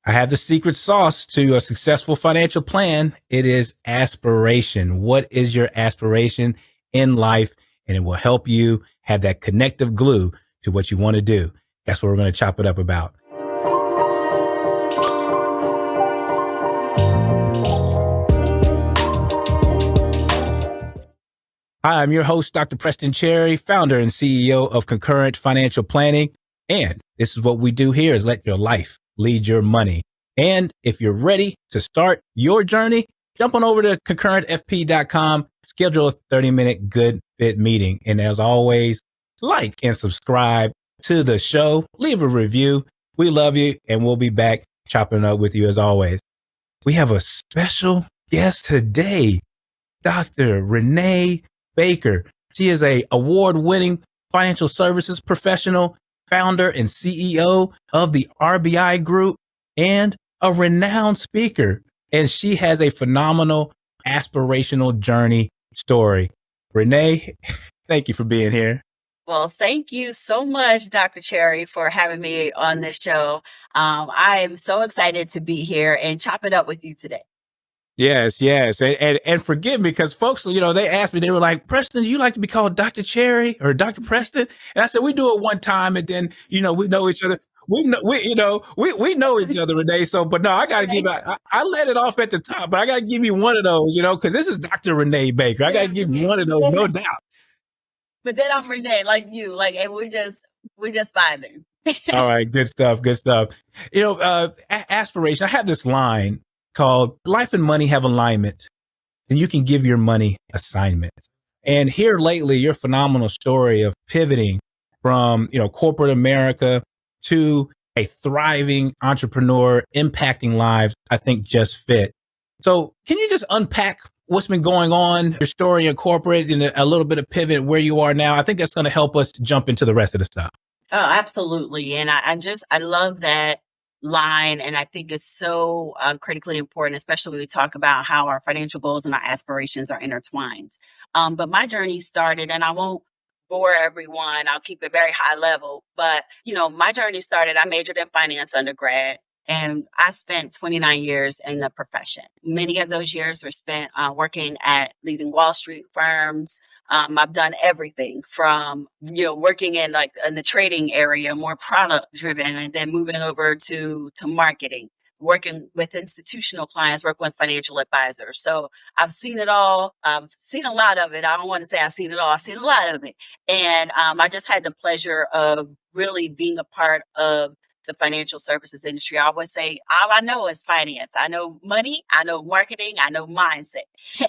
I have the secret sauce to a successful financial plan. It is aspiration. What is your aspiration in life? And it will help you have that connective glue to what you want to do. That's what we're going to chop it up about. Hi, I'm your host, Dr. Preston Cherry, founder and CEO of Concurrent Financial Planning. And this is what we do here is let your life lead your money. And if you're ready to start your journey, jump on over to concurrentfp.com, schedule a 30-minute good fit meeting. And as always, like and subscribe to the show, leave a review. We love you, and we'll be back chopping up with you as always. We have a special guest today, Dr. Renée Baker. She is a award-winning financial services professional, founder and CEO of the RBI Group, and a renowned speaker. And she has a phenomenal aspirational journey story. Renée, thank you for being here. Well, thank you so much, Dr. Cherry, for having me on this show. I am so excited to be here and chop it up with you today. Yes. And forgive me because folks, they asked me, they were like, Preston, do you like to be called Dr. Cherry or Dr. Preston? And I said, we do it one time and then, we know each other. We know each other, Renée. So, but no, I got to give, I let it off at the top, but I got to give you one of those, because this is Dr. Renée Baker. I got to give you one of those, no doubt. But then I'm Renée, like you, and we're just vibing. All right. Good stuff. Aspiration. I have this line called life and money have alignment, and you can give your money assignments. And here lately, your phenomenal story of pivoting from, corporate America to a thriving entrepreneur impacting lives, I think just fit. So can you just unpack what's been going on, your story in corporate, and a little bit of pivot where you are now? I think that's going to help us jump into the rest of the stuff. Oh, absolutely. And I love that line. And I think it's so critically important, especially when we talk about how our financial goals and our aspirations are intertwined. But my journey started, and I won't bore everyone. I'll keep it very high level. But, my journey started, I majored in finance undergrad. And I spent 29 years in the profession. Many of those years were spent working at leading Wall Street firms. I've done everything from, working in the trading area, more product driven, and then moving over to marketing, working with institutional clients, working with financial advisors. So I've seen it all. I've seen a lot of it. I don't want to say I've seen it all. I've seen a lot of it. And I just had the pleasure of really being a part of the financial services industry. I always say, all I know is finance. I know money, I know marketing, I know mindset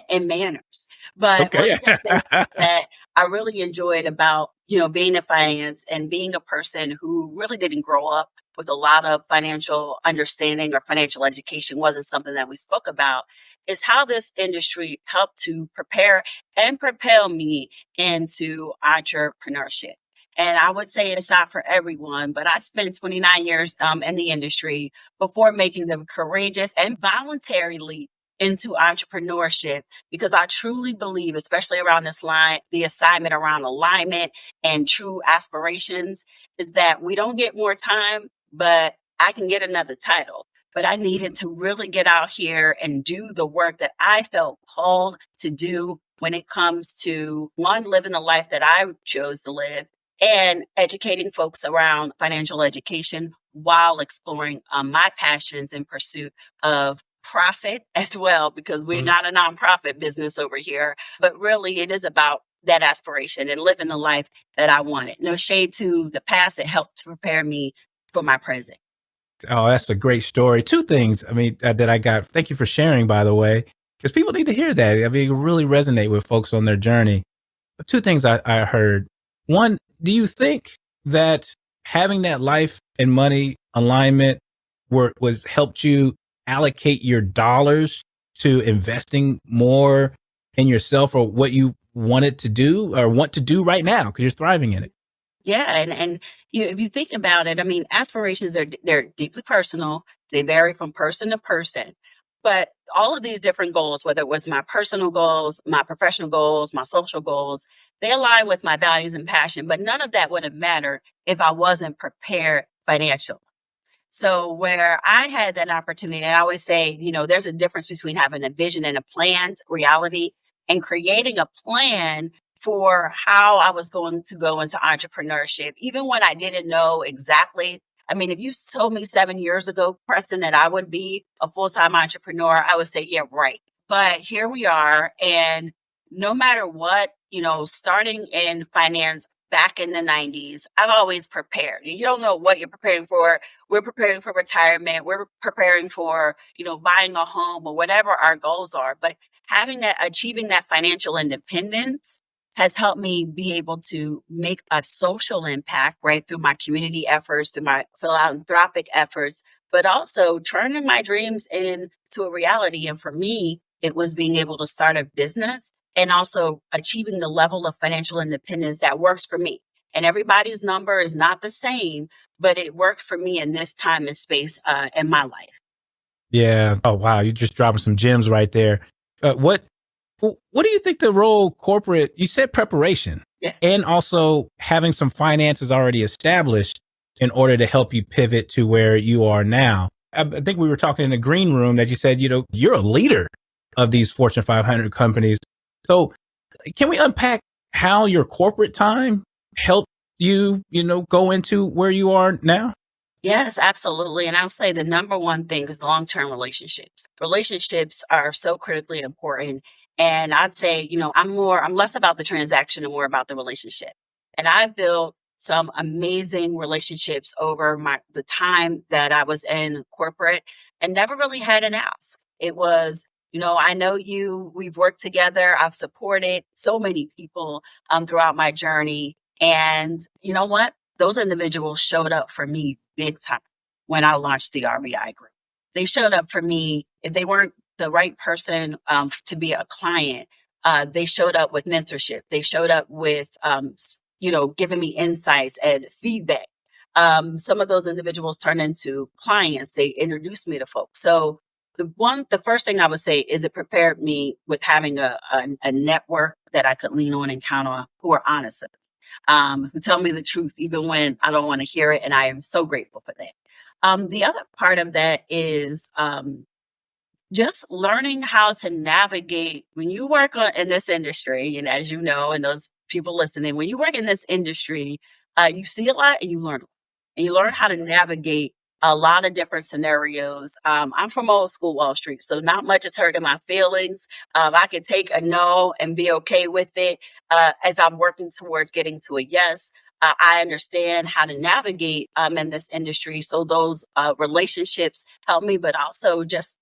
and manners. But okay. that I really enjoyed about, being in finance and being a person who really didn't grow up with a lot of financial understanding or financial education wasn't something that we spoke about, is how this industry helped to prepare and propel me into entrepreneurship. And I would say it's not for everyone, but I spent 29 years in the industry before making the courageous and voluntary leap into entrepreneurship, because I truly believe, especially around this line, the assignment around alignment and true aspirations is that we don't get more time, but I can get another title. But I needed to really get out here and do the work that I felt called to do when it comes to, one, living the life that I chose to live, and educating folks around financial education while exploring my passions in pursuit of profit as well, because we're not a nonprofit business over here, but really it is about that aspiration and living the life that I wanted. No shade to the past. It helped to prepare me for my present. Oh, that's a great story. Two things, that I got. Thank you for sharing, by the way, because people need to hear that. It really resonate with folks on their journey. But two things I heard. One, do you think that having that life and money alignment was helped you allocate your dollars to investing more in yourself or what you wanted to do or want to do right now because you're thriving in it? Yeah. And if you think about it, aspirations, they're deeply personal. They vary from person to person. But all of these different goals, whether it was my personal goals, my professional goals, my social goals, they align with my values and passion. But none of that would have mattered if I wasn't prepared financially. So where I had that opportunity, and I always say, there's a difference between having a vision and a planned reality and creating a plan for how I was going to go into entrepreneurship, even when I didn't know exactly. I mean, if you told me 7 years ago, Preston, that I would be a full-time entrepreneur, I would say, yeah, right. But here we are. And no matter what, starting in finance back in the 90s, I've always prepared. You don't know what you're preparing for. We're preparing for retirement. We're preparing for, buying a home or whatever our goals are. But achieving that financial independence has helped me be able to make a social impact, right, through my community efforts, through my philanthropic efforts, but also turning my dreams into a reality. And for me, it was being able to start a business and also achieving the level of financial independence that works for me. And everybody's number is not the same, but it worked for me in this time and space in my life. Yeah. Oh, wow. You're just dropping some gems right there. What do you think the role corporate, you said preparation, Yeah. and also having some finances already established in order to help you pivot to where you are now? I think we were talking in the green room that you said, you're a leader of these Fortune 500 companies. So can we unpack how your corporate time helped you, go into where you are now? Yes, absolutely. And I'll say the number one thing is long-term relationships. Relationships are so critically important. And I'd say, I'm less about the transaction and more about the relationship. And I've built some amazing relationships over the time that I was in corporate and never really had an ask. It was, I know you, we've worked together. I've supported so many people throughout my journey. And you know what? Those individuals showed up for me big time when I launched the RBI group. They showed up for me. If they weren't the right person to be a client, they showed up with mentorship. They showed up with, giving me insights and feedback. Some of those individuals turned into clients. They introduced me to folks. So the first thing I would say is it prepared me with having a network that I could lean on and count on who are honest with me. Who tell me the truth, even when I don't want to hear it. And I am so grateful for that. The other part of that is just learning how to navigate when you work in this industry. And as you know, and those people listening, when you work in this industry, you see a lot and you learn a lot. And you learn how to navigate a lot of different scenarios. I'm from old school Wall Street, so not much is hurting my feelings. I can take a no and be okay with it as I'm working towards getting to a yes. I understand how to navigate in this industry. So those relationships help me, but also just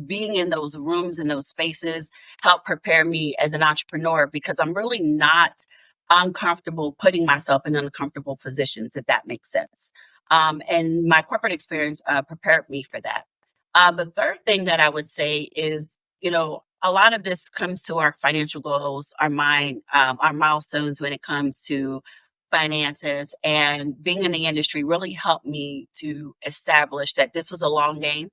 being in those rooms and those spaces help prepare me as an entrepreneur because I'm really not uncomfortable putting myself in uncomfortable positions, if that makes sense. And my corporate experience prepared me for that. The third thing that I would say is, a lot of this comes to our financial goals, our milestones when it comes to finances, and being in the industry really helped me to establish that this was a long game.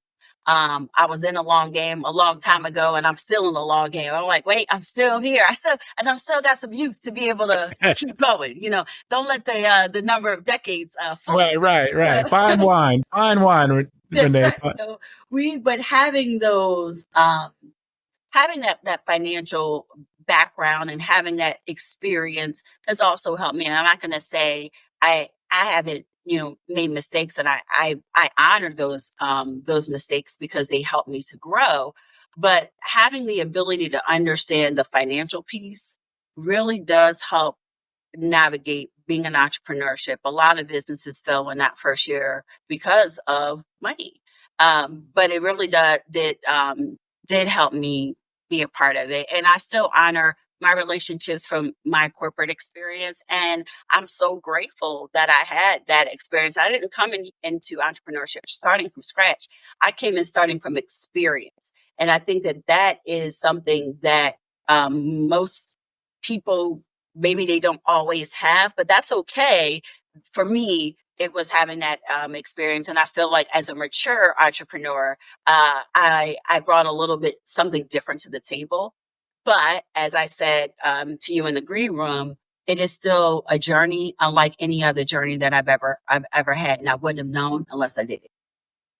I was in a long game a long time ago and I'm still in the long game. I'm like, wait, I'm still here. I'm still got some youth to be able to keep going. Don't let the number of decades fool you. Right. Fine wine, That's Renee. right. So but having those, having that financial background and having that experience has also helped me. And I'm not going to say I haven't, made mistakes, and I honor those mistakes because they helped me to grow. But having the ability to understand the financial piece really does help navigate being an entrepreneurship. A lot of businesses fail in that first year because of money. But it really did help me be a part of it. And I still honor my relationships from my corporate experience. And I'm so grateful that I had that experience. I didn't come into entrepreneurship starting from scratch. I came in starting from experience. And I think that is something that most people, maybe they don't always have, but that's okay. For me, it was having that experience. And I feel like as a mature entrepreneur, I brought a little bit something different to the table. But as I said to you in the green room, it is still a journey unlike any other journey that I've ever had. And I wouldn't have known unless I did it.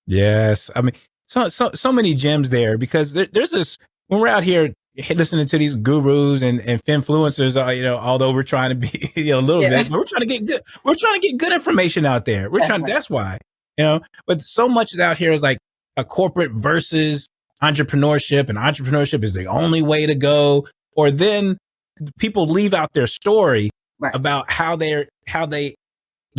Yes. I mean, so many gems there because there's this, when we're out here listening to these gurus and influencers, although we're trying to be, a little Yeah, bit, but we're trying to get good. We're trying to get good information out there. that's right. That's why, but so much is out here is like a corporate versus entrepreneurship, and entrepreneurship is the only way to go. Or then people leave out their story Right. about how their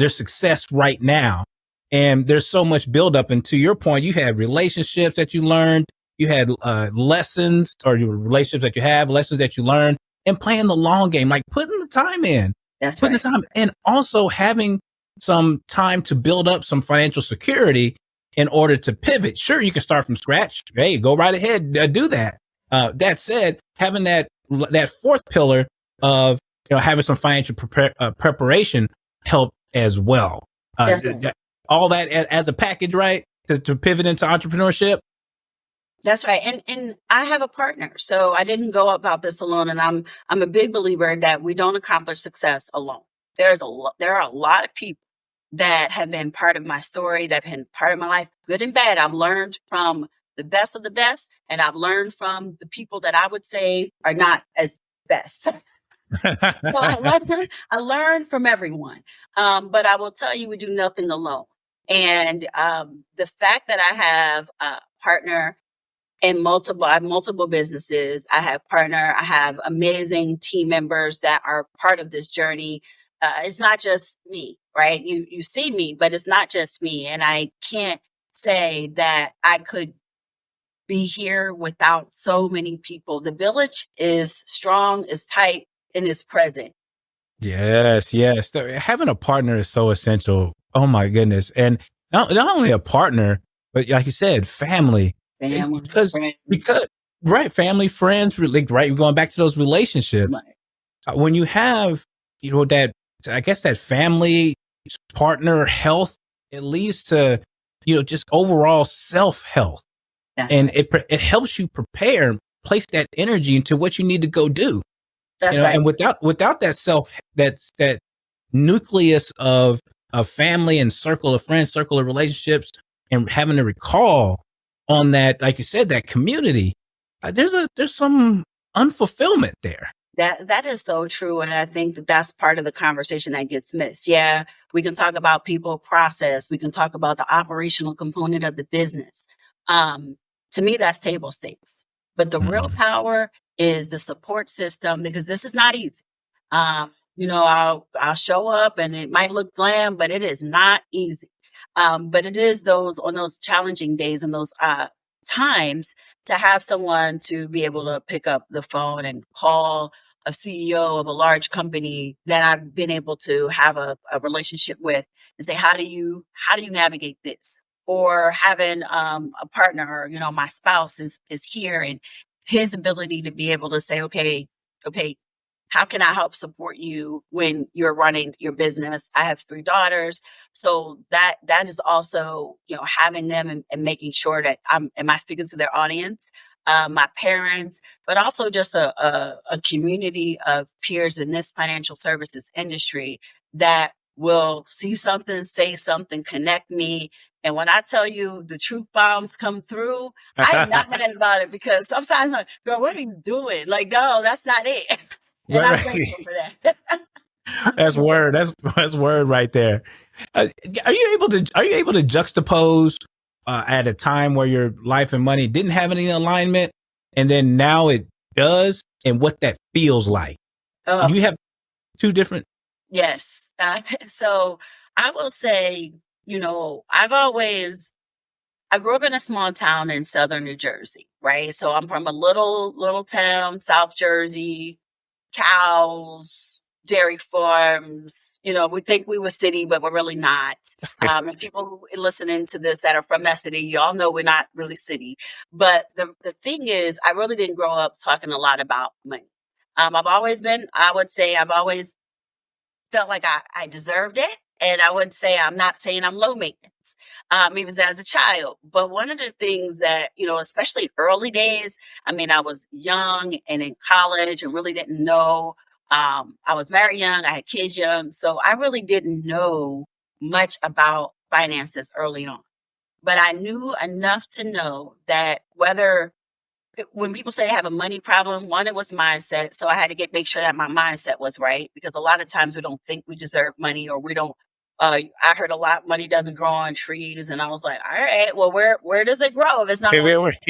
success right now. And there's so much buildup. And to your point, you had relationships that you learned, you had lessons, or your relationships that you have, lessons that you learned, and playing the long game, like putting the time in, That's putting right. the time, and also having some time to build up some financial security in order to pivot. Sure, you can start from scratch. Hey, go right ahead, do that. That said, having that fourth pillar of having some financial preparation help as well. That's right. All that as a package, right? To pivot into entrepreneurship. That's right. And I have a partner. So I didn't go about this alone. And I'm a big believer that we don't accomplish success alone. There are a lot of people that have been part of my story, that have been part of my life, good and bad. I've learned from the best of the best, and I've learned from the people that I would say are not as best. So I learned from everyone. But I will tell you, we do nothing alone. And the fact that I have a partner and I have multiple businesses. I have amazing team members that are part of this journey. It's not just me, right? You see me, but it's not just me. And I can't say that I could be here without so many people. The village is strong, is tight, and is present. Yes. Having a partner is so essential. Oh my goodness. And not only a partner, but like you said, family. Family, Because friends. right, family, friends, right, going back to those relationships. Right. When you have, that, I guess, that family partner health, it leads to, just overall self health, and Right. it helps you prepare, place that energy into what you need to go do. That's right. And without that nucleus of family and circle of friends, circle of relationships, and having to recall on that, like you said, that community, there's some unfulfillment there. That is so true. And I think that that's part of the conversation that gets missed. Yeah, we can talk about people process. We can talk about the operational component of the business. To me, that's table stakes. But the real power is the support system, because this is not easy. I'll show up and it might look glam, but it is not easy. But it is on those challenging days and those times to have someone to be able to pick up the phone and call a CEO of a large company that I've been able to have a relationship with and say, how do you navigate this? Or having a partner, my spouse is here, and his ability to be able to say, okay, how can I help support you when you're running your business? I have 3 daughters. So that is also, having them and making sure that am I speaking to their audience, my parents, but also just a community of peers in this financial services industry that will see something, say something, connect me. And when I tell you the truth bombs come through, I am not mad about it, because sometimes I'm like, girl, what are you doing? Like, no, that's not it. And I'm grateful for that. That's word. That's word right there. Are you able to juxtapose at a time where your life and money didn't have any alignment, and then now it does, and what that feels like? Oh, You have two different. yes. So I will say, I grew up in a small town in southern New Jersey, right? So I'm from a little town, South Jersey, cows, dairy farms. We think we were city, but we're really not. And people listening to this that are from that city, y'all know we're not really city. But the thing is, I really didn't grow up talking a lot about money. I've always felt like I deserved it. And I would say, I'm not saying I'm low maintenance, even as a child. But one of the things that, especially early days, I was young and in college and really didn't know. I was married young, I had kids young. So I really didn't know much about finances early on. but I knew enough to know that when people say they have a money problem, one, it was mindset. So I had to make sure that my mindset was right, because a lot of times we don't think we deserve money, or we don't. I heard a lot, money doesn't grow on trees, and I was like, all right, well, where does it grow if it's not on?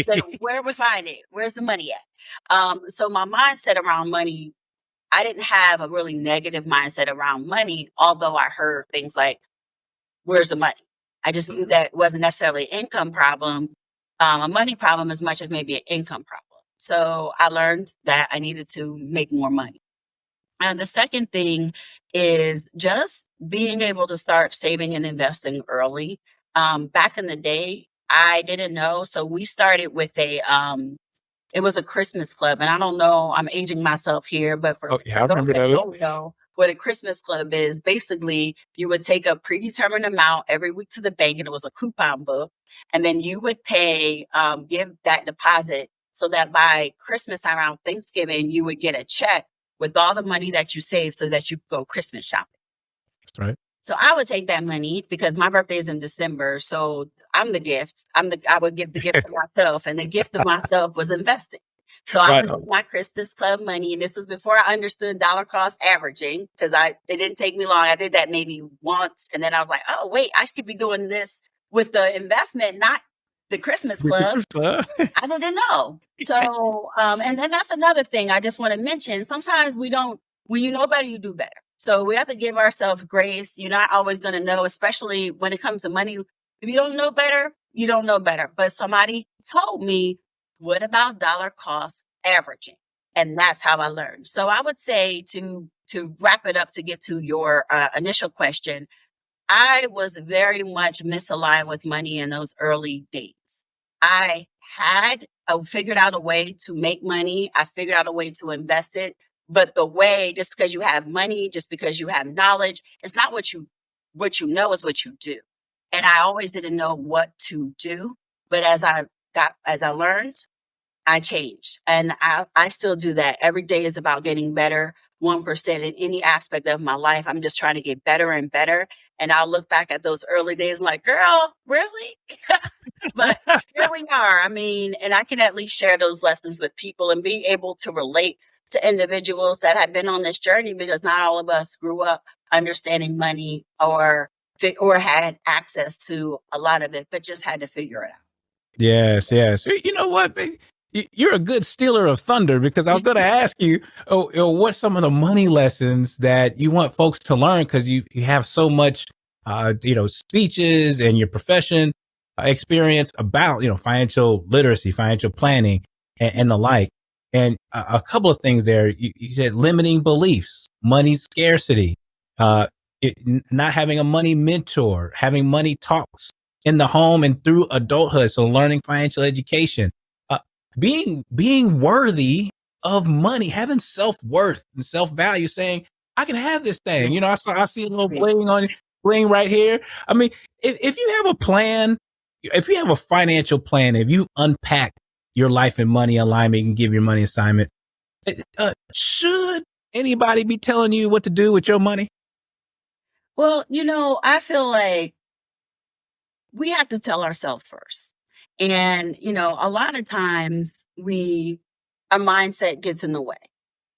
Like, where we find it? Where's the money at? So my mindset around money, I didn't have a really negative mindset around money, although I heard things like, where's the money? I just knew that it wasn't necessarily an income problem, a money problem, as much as maybe an income problem. So I learned that I needed to make more money. And the second thing is just being able to start saving and investing early. Back in the day, I didn't know. So we started with it was a Christmas club. And I don't know, I'm aging myself here, but for I those remember that that. don't know what a Christmas club is, basically you would take a predetermined amount every week to the bank, and it was a coupon book. And then you would give that deposit, so that by Christmas, around Thanksgiving, you would get a check with all the money that you saved so that you could go Christmas shopping. That's right. So I would take that money, because my birthday is in December. So I'm the gift. I would give the gift to myself, and the gift of myself was investing. So I would take my Christmas club money, and this was before I understood dollar cost averaging, because it didn't take me long. I did that maybe once, and then I was like, oh wait, I should be doing this with the investment, not the Christmas club. I didn't know. So, and then that's another thing I just want to mention. Sometimes when you know better, you do better. So we have to give ourselves grace. You're not always going to know, especially when it comes to money. If you don't know better, you don't know better. But somebody told me, what about dollar cost averaging? And that's how I learned. So I would say, to wrap it up, to get to your initial question, I was very much misaligned with money in those early days. I had figured out a way to make money. I figured out a way to invest it. But the way, just because you have money, just because you have knowledge, it's not what you know, is what you do. And I always didn't know what to do. But as I learned, I changed. And I still do that. Every day is about getting better, 1% in any aspect of my life. I'm just trying to get better and better. And I'll look back at those early days like, girl, really? But here we are. I mean, and I can at least share those lessons with people and be able to relate to individuals that have been on this journey, because not all of us grew up understanding money or had access to a lot of it, but just had to figure it out. Yes. You know what? You're a good stealer of thunder, because I was going to ask you, what's some of the money lessons that you want folks to learn? Because you have so much, speeches and your profession experience about, financial literacy, financial planning, and the like. And a couple of things there. You said limiting beliefs, money scarcity, not having a money mentor, having money talks in the home and through adulthood. So learning financial education, being worthy of money, having self-worth and self-value, saying, I can have this thing. I see a little bling right here. I mean, if you have a plan, if you have a financial plan, if you unpack your life and money alignment, you can give your money assignment. Should anybody be telling you what to do with your money? Well, I feel like we have to tell ourselves first. And, a lot of times our mindset gets in the way,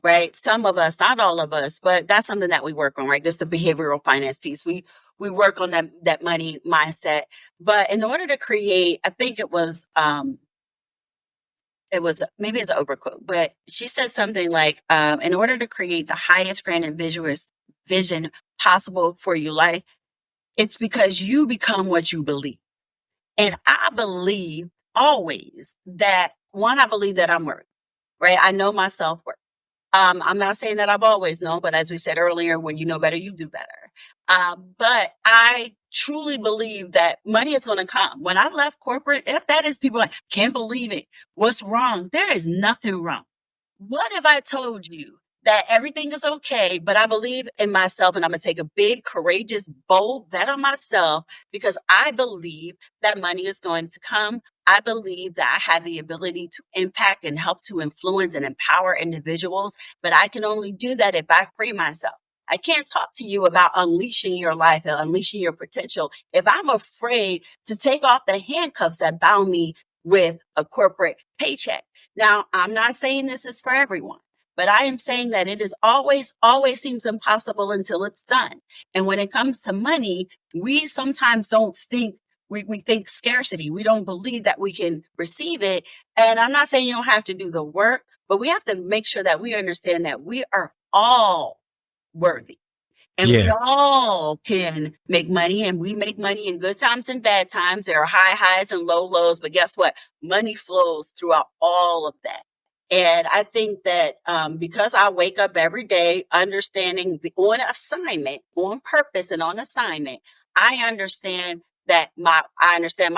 right? Some of us, not all of us, but that's something that we work on, right? This is the behavioral finance piece. We work on that money mindset. But in order to create, I think maybe it's an Oprah quote, but she said something like, in order to create the highest grand and vision possible for your life, it's because you become what you believe. And I believe always that, one, I believe that I'm worthy, right? I know my self-worth. I'm not saying that I've always known, but as we said earlier, when you know better, you do better. But I truly believe that money is going to come. When I left corporate, that is, people like, can't believe it. What's wrong? There is nothing wrong. What if I told you that everything is okay, but I believe in myself, and I'm going to take a big, courageous, bold bet on myself, because I believe that money is going to come. I believe that I have the ability to impact and help to influence and empower individuals, but I can only do that if I free myself. I can't talk to you about unleashing your life and unleashing your potential if I'm afraid to take off the handcuffs that bound me with a corporate paycheck. Now, I'm not saying this is for everyone, but I am saying that it is always seems impossible until it's done. And when it comes to money, we sometimes don't think, we think scarcity. We don't believe that we can receive it. And I'm not saying you don't have to do the work, but we have to make sure that we understand that we are all worthy. And we all can make money, and we make money in good times and bad times. There are high highs and low lows, but guess what? Money flows throughout all of that. And I think that because I wake up every day understanding on assignment, on purpose and on assignment, I understand my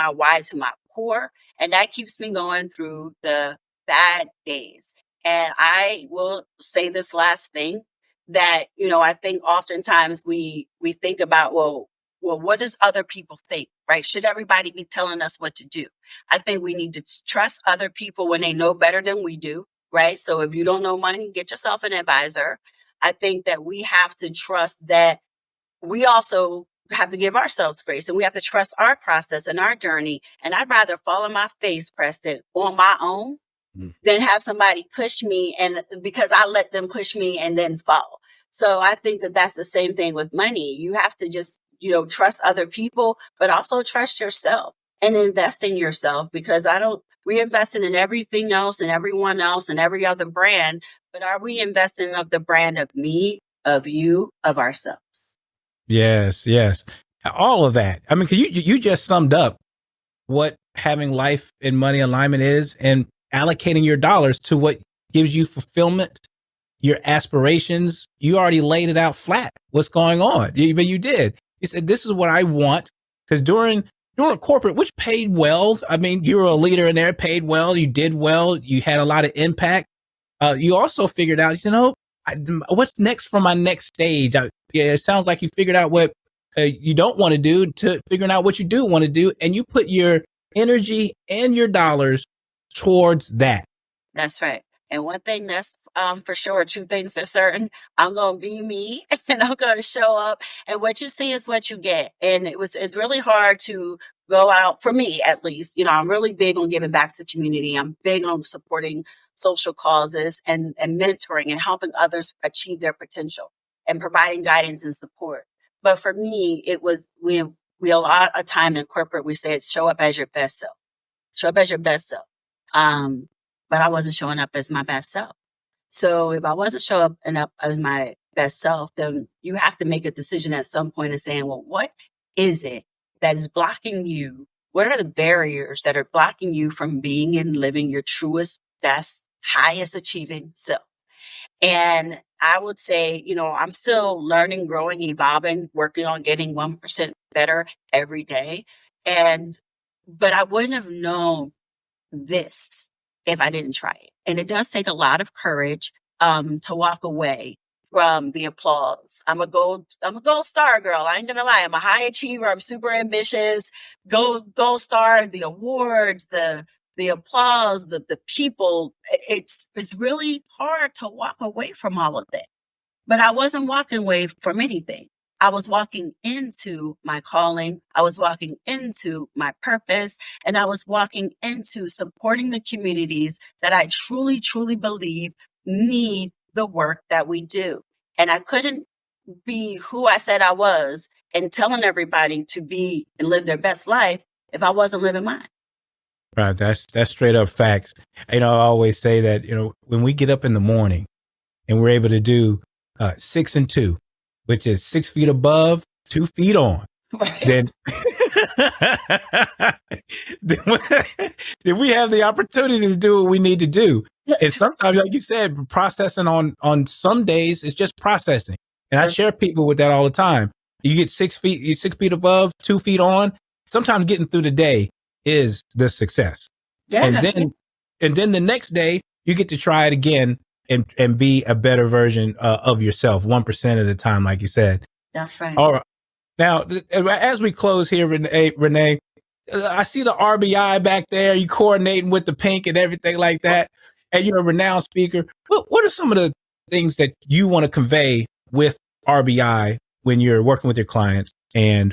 why to my core, and that keeps me going through the bad days. And I will say this last thing that, I think oftentimes we think about, well, what does other people think, right? Should everybody be telling us what to do? I think we need to trust other people when they know better than we do, right? So if you don't know money, get yourself an advisor. I think that we have to trust that we also have to give ourselves grace, and we have to trust our process and our journey. And I'd rather fall on my face, Preston, on my own than have somebody push me, and because I let them push me and then fall. So I think that that's the same thing with money. You have to just, trust other people, but also trust yourself and invest in yourself, because we investing in everything else and everyone else and every other brand, but are we investing of the brand of me, of you, of ourselves? Yes. All of that. I mean, 'cause you just summed up what having life and money alignment is, and allocating your dollars to what gives you fulfillment, your aspirations. You already laid it out flat. What's going on? But you did. You said, this is what I want. Because during corporate, which paid well, I mean, you were a leader in there, paid well, you did well, you had a lot of impact. You also figured out, what's next for my next stage? It sounds like you figured out what you don't want to do to figuring out what you do want to do. And you put your energy and your dollars towards that. That's right. And one thing that's for sure, two things for certain, I'm going to be me and I'm going to show up, and what you see is what you get. And it's really hard to go out, for me at least. I'm really big on giving back to the community. I'm big on supporting social causes and mentoring and helping others achieve their potential and providing guidance and support. But for me, it was, we a lot of time in corporate, we said, show up as your best self. Show up as your best self. But I wasn't showing up as my best self. So if I wasn't showing up as my best self, then you have to make a decision at some point and saying, well, what is it that is blocking you? What are the barriers that are blocking you from being and living your truest, best, highest achieving self? And I would say, I'm still learning, growing, evolving, working on getting 1% better every day. But I wouldn't have known this if I didn't try it. And it does take a lot of courage to walk away from the applause. I'm a gold star girl. I ain't gonna lie. I'm a high achiever. I'm super ambitious. Gold star, the awards, the applause, the people. It's really hard to walk away from all of that. But I wasn't walking away from anything. I was walking into my calling. I was walking into my purpose, and I was walking into supporting the communities that I truly, truly believe need the work that we do. And I couldn't be who I said I was and telling everybody to be and live their best life if I wasn't living mine. Right. That's straight up facts. I always say that, when we get up in the morning and we're able to do 6 and 2, which is 6 feet above, 2 feet on, then then we have the opportunity to do what we need to do. And sometimes, like you said, processing on some days, it's just processing. And I share people with that all the time. You get 6 feet, you're 6 feet above, 2 feet on. Sometimes getting through the day is the success. Yeah. And then the next day you get to try it again and be a better version of yourself, 1% at a time, like you said. That's right. All right. Now, as we close here, Renée, I see the RBI back there. You coordinating with the pink and everything like that. And you're a renowned speaker. What are some of the things that you want to convey with RBI when you're working with your clients and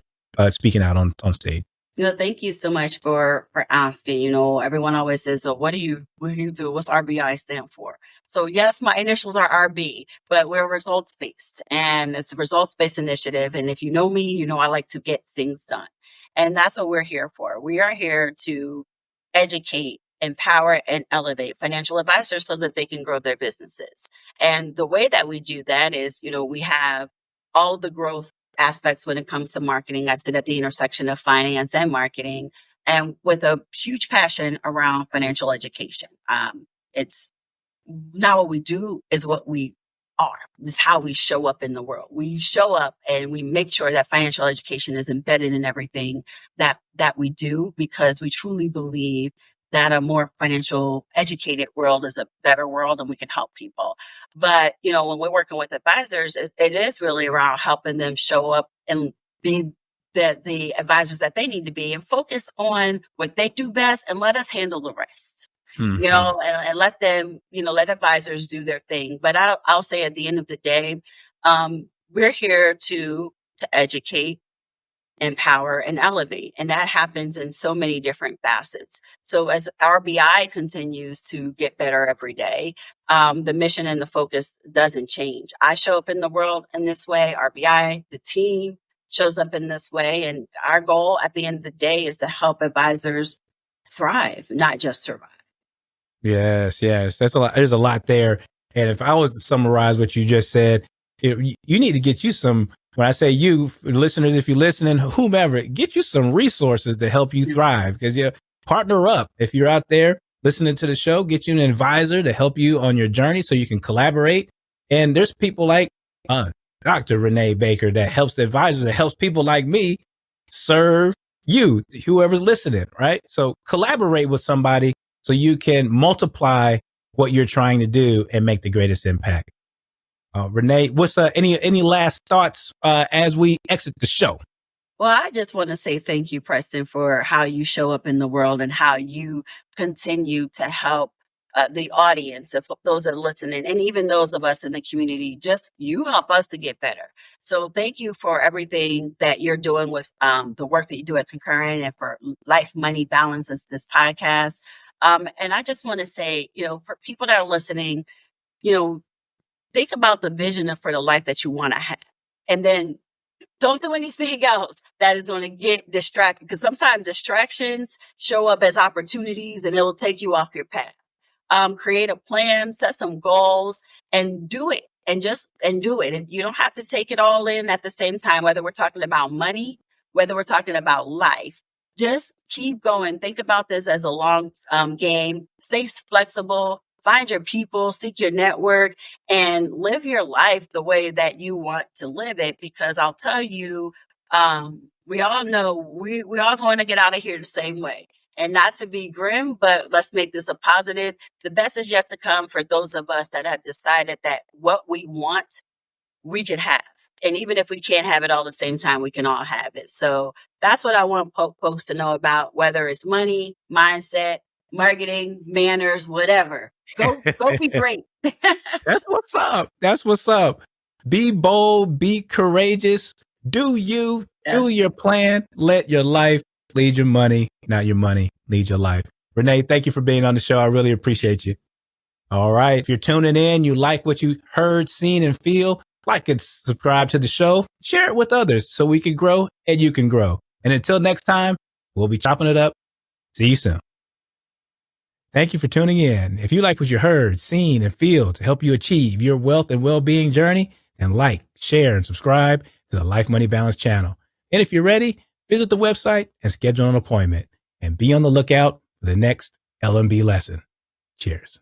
speaking out on stage? Thank you so much for asking. Everyone always says, "So what do you do? What's RBI stand for?" So yes, my initials are RB, but we're results based, and it's a results based initiative. And if you know me, I like to get things done, and that's what we're here for. We are here to educate, empower, and elevate financial advisors so that they can grow their businesses. And the way that we do that is, we have all the growth aspects when it comes to marketing. I sit at the intersection of finance and marketing, and with a huge passion around financial education. It's not what we do, is what we are. This is how we show up in the world. We show up and we make sure that financial education is embedded in everything that we do, because we truly believe that a more financial educated world is a better world and we can help people. But, when we're working with advisors, it is really around helping them show up and be the advisors that they need to be, and focus on what they do best and let us handle the rest. Mhm. And let them, let advisors do their thing. But I'll say at the end of the day, we're here to educate, empower, and elevate. And that happens in so many different facets. So as RBI continues to get better every day, the mission and the focus doesn't change. I show up in the world in this way. RBI, the team, shows up in this way. And our goal at the end of the day is to help advisors thrive, not just survive. Yes. That's a lot. There's a lot there. And if I was to summarize what you just said, you need to get you some, when I say you, listeners, if you're listening, whomever, get you some resources to help you thrive. Because partner up. If you're out there listening to the show, get you an advisor to help you on your journey so you can collaborate. And there's people like Dr. Renée Baker that helps the advisors, that helps people like me serve you, whoever's listening, right? So collaborate with somebody so you can multiply what you're trying to do and make the greatest impact. Renée, what's any last thoughts as we exit the show? Well, I just want to say thank you, Preston, for how you show up in the world and how you continue to help the audience, of those that are listening, and even those of us in the community. Just you help us to get better. So thank you for everything that you're doing with the work that you do at Concurrent, and for Life Money Balance, this podcast. And I just want to say, for people that are listening, think about the vision for the life that you want to have. And then don't do anything else that is going to get distracted, because sometimes distractions show up as opportunities and it will take you off your path. Create a plan, set some goals, and do it. And do it. And you don't have to take it all in at the same time, whether we're talking about money, whether we're talking about life. Just keep going. Think about this as a long game. Stay flexible. Find your people, seek your network, and live your life the way that you want to live it. Because I'll tell you, we all know we all going to get out of here the same way. And not to be grim, but let's make this a positive. The best is yet to come for those of us that have decided that what we want, we can have. And even if we can't have it all at the same time, we can all have it. So that's what I want folks to know about, whether it's money, mindset, marketing, manners, whatever. Go be great. That's what's up. Be bold, be courageous, do you, do your plan, let your life lead your money, not your money lead your life. Renée, thank you for being on the show. I really appreciate you. All right. If you're tuning in, you like what you heard, seen, and feel, like and subscribe to the show, share it with others so we can grow and you can grow. And until next time, we'll be chopping it up. See you soon. Thank you for tuning in. If you like what you heard, seen, and feel to help you achieve your wealth and well-being journey, then like, share, and subscribe to the Life Money Balance channel. And if you're ready, visit the website and schedule an appointment, and be on the lookout for the next LMB lesson. Cheers.